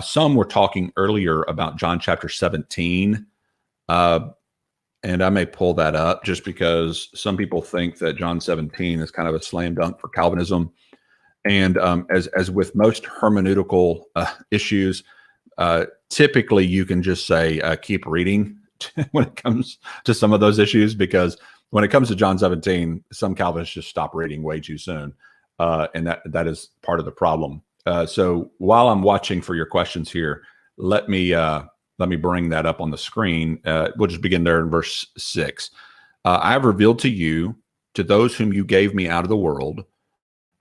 Some were talking earlier about John chapter 17. And I may pull that up just because some people think that John 17 is kind of a slam dunk for Calvinism. And as with most hermeneutical issues, typically you can just say, keep reading when it comes to some of those issues, because when it comes to John 17, some Calvinists just stop reading way too soon. And that is part of the problem. So while I'm watching for your questions here, let me bring that up on the screen. We'll just begin there in verse 6. I have revealed to you, to those whom you gave me out of the world,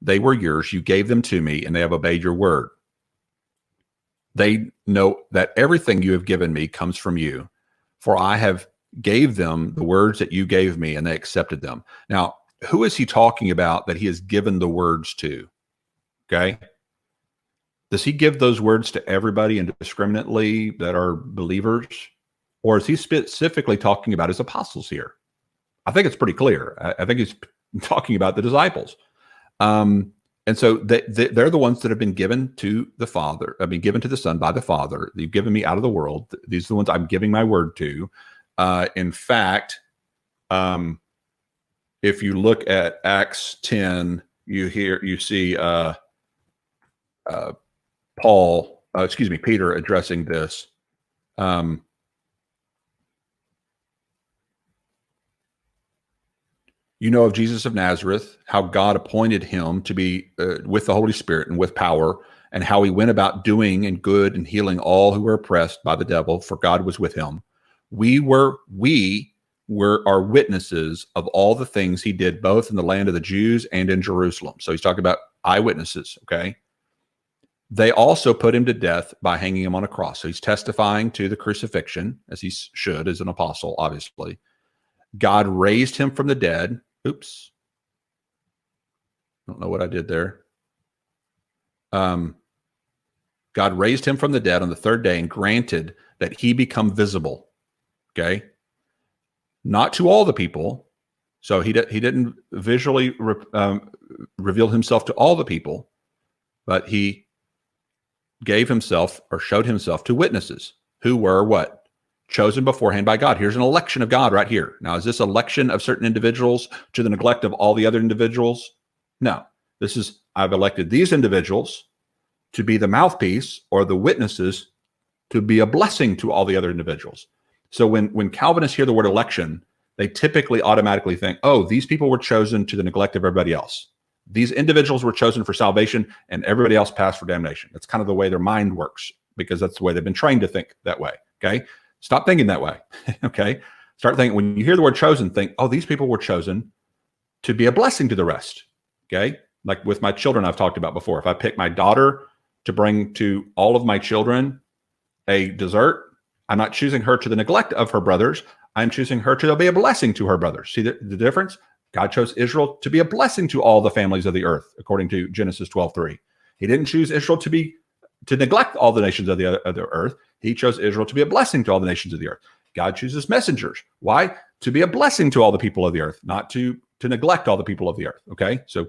they were yours, you gave them to me, and they have obeyed your word. They know that everything you have given me comes from you, for I have gave them the words that you gave me, and they accepted them. Now, who is he talking about that he has given the words to? Okay. Does he give those words to everybody indiscriminately that are believers? Or is he specifically talking about his apostles here? I think it's pretty clear. I think he's talking about the disciples. And so they're the ones that have been given to the Father, given to the Son by the Father. You've given me out of the world. These are the ones I'm giving my word to. In fact, if you look at Acts 10, you see Peter addressing this. You know of Jesus of Nazareth, how God appointed him to be with the Holy Spirit and with power, and how he went about doing and good and healing all who were oppressed by the devil, for God was with him. We were our witnesses of all the things he did, both in the land of the Jews and in Jerusalem. So he's talking about eyewitnesses, okay? They also put him to death by hanging him on a cross. So he's testifying to the crucifixion, as he should as an apostle, obviously. God raised him from the dead. Oops. Don't know what I did there. God raised him from the dead on the third day and granted that he become visible. Okay. Not to all the people. So he didn't visually reveal himself to all the people, but he gave himself or showed himself to witnesses who were what? Chosen beforehand by God. Here's an election of God right here. Now, is this election of certain individuals to the neglect of all the other individuals? No. This is, I've elected these individuals to be the mouthpiece or the witnesses to be a blessing to all the other individuals. So when Calvinists hear the word election, they typically automatically think, oh, these people were chosen to the neglect of everybody else. These individuals were chosen for salvation and everybody else passed for damnation. That's kind of the way their mind works, because that's the way they've been trained to think that way. Okay. Stop thinking that way. Okay. Start thinking, when you hear the word chosen, think, oh, these people were chosen to be a blessing to the rest. Okay. Like with my children, I've talked about before. If I pick my daughter to bring to all of my children a dessert, I'm not choosing her to the neglect of her brothers. I'm choosing her to be a blessing to her brothers. See the difference? God chose Israel to be a blessing to all the families of the earth, according to Genesis 12:3. He didn't choose Israel to neglect all the nations of the earth. He chose Israel to be a blessing to all the nations of the earth. God chooses messengers. Why? To be a blessing to all the people of the earth, not to neglect all the people of the earth. Okay. So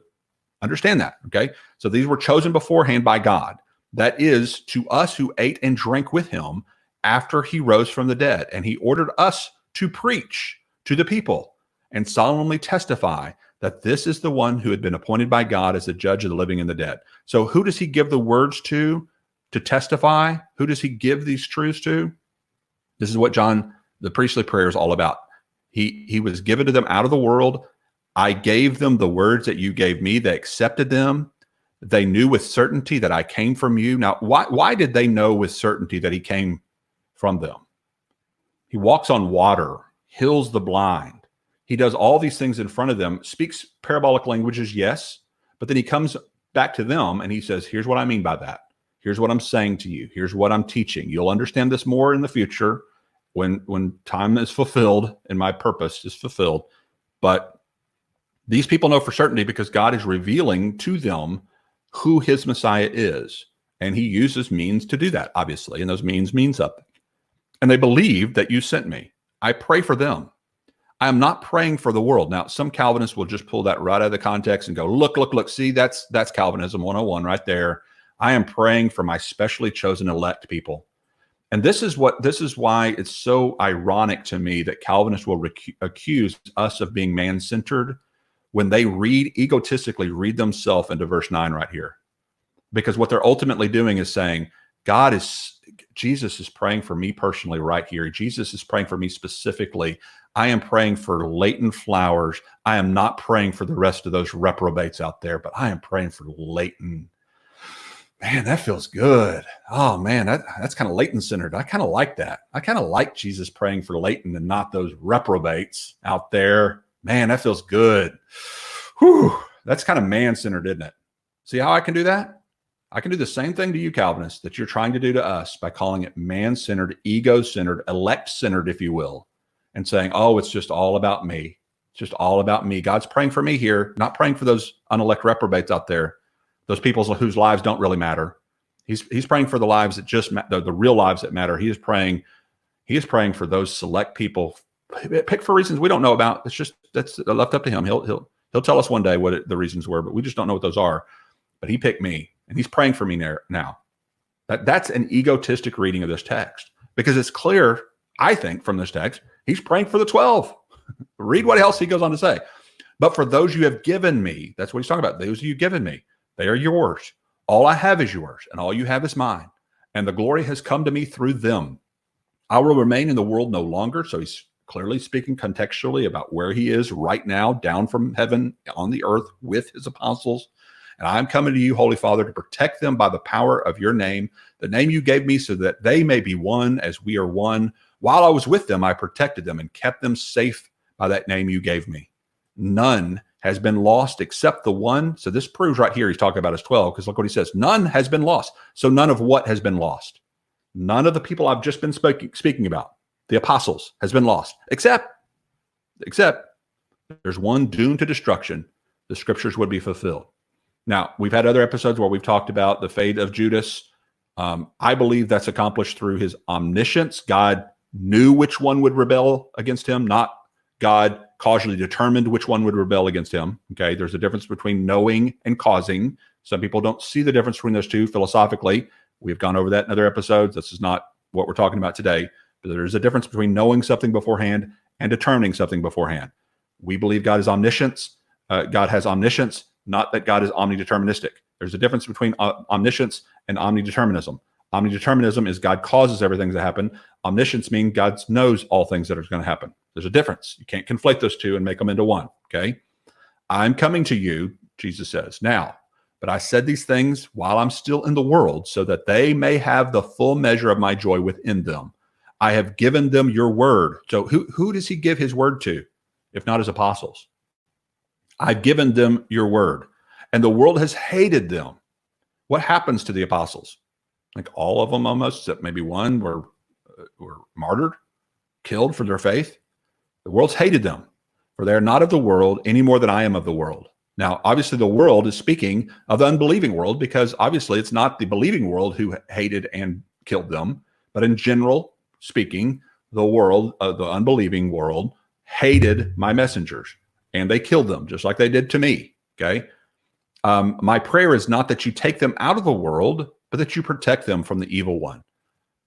understand that. Okay. So these were chosen beforehand by God. That is to us who ate and drank with him after he rose from the dead. And he ordered us to preach to the people and solemnly testify that this is the one who had been appointed by God as the judge of the living and the dead. So who does he give the words to testify? Who does he give these truths to? This is what John, the priestly prayer, is all about. He was given to them out of the world. I gave them the words that you gave me. They accepted them. They knew with certainty that I came from you. Now, why did they know with certainty that he came from them? He walks on water, heals the blind. He does all these things in front of them, speaks parabolic languages, yes, but then he comes back to them and he says, here's what I mean by that. Here's what I'm saying to you. Here's what I'm teaching. You'll understand this more in the future when time is fulfilled and my purpose is fulfilled. But these people know for certainty because God is revealing to them who his Messiah is. And he uses means to do that, obviously. And those means mean something. And they believe that you sent me. I pray for them. I am not praying for the world. Now, some Calvinists will just pull that right out of the context and go, look, see, that's Calvinism 101 right there. I am praying for my specially chosen elect people. And this is why it's so ironic to me that Calvinists will accuse us of being man-centered when they egotistically read themselves into verse 9 right here. Because what they're ultimately doing is saying, Jesus is praying for me personally right here. Jesus is praying for me specifically. I am praying for Leighton Flowers. I am not praying for the rest of those reprobates out there, but I am praying for Leighton. Man, that feels good. Oh man, that's kind of Leighton-centered. I kind of like that. I kind of like Jesus praying for Leighton and not those reprobates out there. Man, that feels good. Whew, that's kind of man-centered, isn't it? See how I can do that? I can do the same thing to you, Calvinists, that you're trying to do to us by calling it man-centered, ego-centered, elect-centered, if you will, and saying, oh, it's just all about me. It's just all about me. God's praying for me here, not praying for those unelect reprobates out there. Those people whose lives don't really matter. He's praying for the lives that just the real lives that matter. He is praying for those select people, picked for reasons we don't know about. That's left up to him. He'll tell us one day what the reasons were, but we just don't know what those are. But he picked me, and he's praying for me now. That's an egotistic reading of this text, because it's clear, I think, from this text, he's praying for the 12. Read what else he goes on to say. But for those you have given me, that's what he's talking about. Those you've given me. They are yours. All I have is yours, and all you have is mine. And the glory has come to me through them. I will remain in the world no longer. So he's clearly speaking contextually about where he is right now, down from heaven on the earth with his apostles. And I'm coming to you, Holy Father, to protect them by the power of your name, the name you gave me, so that they may be one as we are one. While I was with them, I protected them and kept them safe by that name you gave me. None has been lost except the one. So this proves right here, he's talking about his 12, because look what he says. None has been lost. So none of what has been lost? None of the people I've just been speaking about, the apostles, has been lost, except there's one doomed to destruction. The scriptures would be fulfilled. Now, we've had other episodes where we've talked about the fate of Judas. I believe that's accomplished through his omniscience. God knew which one would rebel against him, not God causally determined which one would rebel against him. Okay, there's a difference between knowing and causing. Some people don't see the difference between those two philosophically. We've gone over that in other episodes. This is not what we're talking about today. But there's a difference between knowing something beforehand and determining something beforehand. We believe God is omniscience. God has omniscience, not that God is omnideterministic. There's a difference between omniscience and omnideterminism. Omnideterminism is God causes everything to happen. Omniscience means God knows all things that are going to happen. There's a difference. You can't conflate those two and make them into one, okay? I'm coming to you, Jesus says, now, but I said these things while I'm still in the world, so that they may have the full measure of my joy within them. I have given them your word. So who does he give his word to, if not his apostles? I've given them your word, and the world has hated them. What happens to the apostles? Like all of them almost, except maybe one, were martyred, killed for their faith. The world's hated them, for they are not of the world any more than I am of the world. Now, obviously, the world is speaking of the unbelieving world, because obviously it's not the believing world who hated and killed them, but in general speaking, the world, the unbelieving world, hated my messengers, and they killed them just like they did to me. Okay. My prayer is not that you take them out of the world, but that you protect them from the evil one.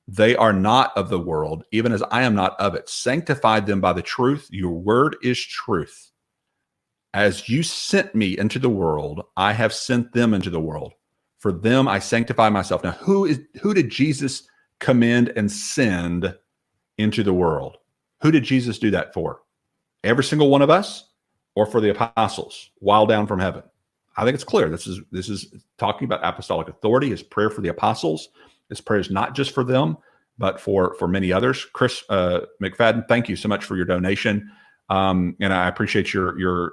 They are not of the world, even as I am not of it. Sanctify them by the truth. Your word is truth. As you sent me into the world, I have sent them into the world. For them, I sanctify myself. Now, who did Jesus commend and send into the world? Who did Jesus do that for? Every single one of us, or for the apostles while down from heaven? I think it's clear. This is talking about apostolic authority. His prayer for the apostles. His prayer is not just for them, but for many others. Chris McFadden, thank you so much for your donation, and I appreciate your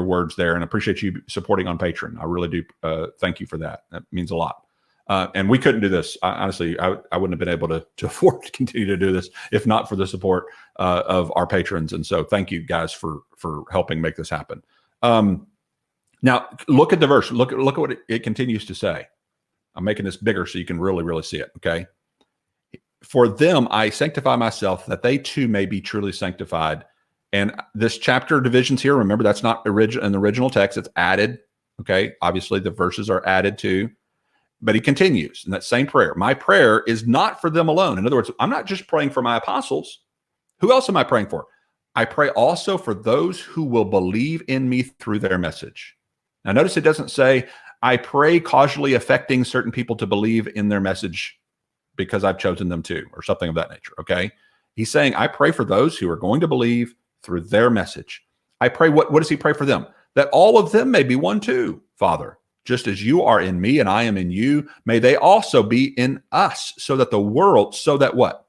words there, and appreciate you supporting on Patreon. I really do. Thank you for that. That means a lot. And we couldn't do this. Honestly, I wouldn't have been able to afford to continue to do this if not for the support of our patrons. And so, thank you guys for helping make this happen. Now, look at the verse. Look at what it continues to say. I'm making this bigger so you can really, really see it, okay? For them, I sanctify myself, that they too may be truly sanctified. And this chapter divisions here, remember, that's not in the original text. It's added, okay? Obviously, the verses are added to. But he continues in that same prayer. My prayer is not for them alone. In other words, I'm not just praying for my apostles. Who else am I praying for? I pray also for those who will believe in me through their message. Now, notice it doesn't say, I pray causally affecting certain people to believe in their message because I've chosen them to, or something of that nature, okay? He's saying, I pray for those who are going to believe through their message. I pray, what does he pray for them? That all of them may be one too, Father. Just as you are in me and I am in you, may they also be in us, so that the world, so that what?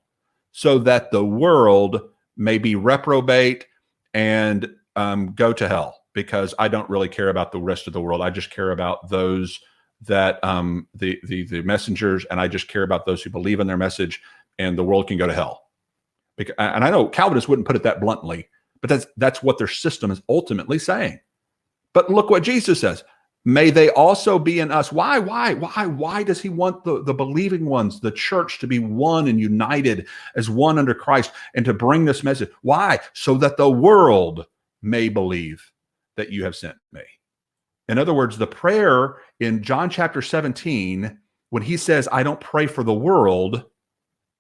So that the world may be reprobate and go to hell, because I don't really care about the rest of the world. I just care about those that the messengers, and I just care about those who believe in their message, and the world can go to hell. And I know Calvinists wouldn't put it that bluntly, but that's what their system is ultimately saying. But look what Jesus says. May they also be in us. Why does he want the believing ones, the church, to be one and united as one under Christ, and to bring this message? Why? So that the world may believe that you have sent me. In other words, the prayer in John chapter 17, when he says, I don't pray for the world,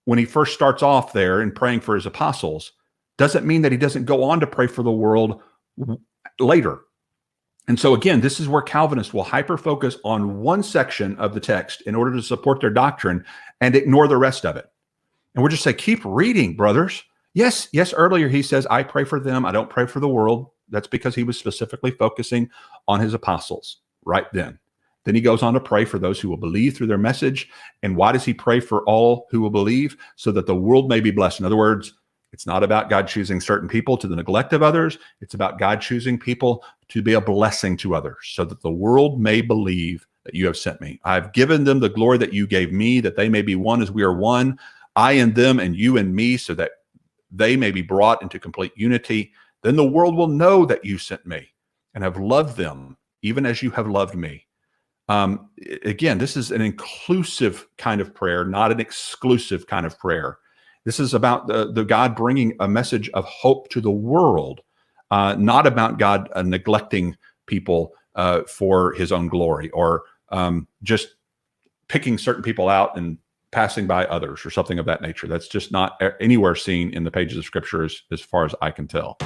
when he first starts off there in praying for his apostles, doesn't mean that he doesn't go on to pray for the world later. And so again, this is where Calvinists will hyper-focus on one section of the text in order to support their doctrine and ignore the rest of it. And we'll just say, keep reading, brothers. Yes, earlier he says, I pray for them. I don't pray for the world. That's because he was specifically focusing on his apostles right then. Then he goes on to pray for those who will believe through their message. And why does he pray for all who will believe? So that the world may be blessed. In other words, it's not about God choosing certain people to the neglect of others. It's about God choosing people to be a blessing to others, so that the world may believe that you have sent me. I've given them the glory that you gave me, that they may be one as we are one, I and them and you and me, so that they may be brought into complete unity. Then the world will know that you sent me and have loved them, even as you have loved me. Again, this is an inclusive kind of prayer, not an exclusive kind of prayer. This is about the God bringing a message of hope to the world, not about God neglecting people for his own glory, or just picking certain people out and passing by others, or something of that nature. That's just not anywhere seen in the pages of Scripture as far as I can tell.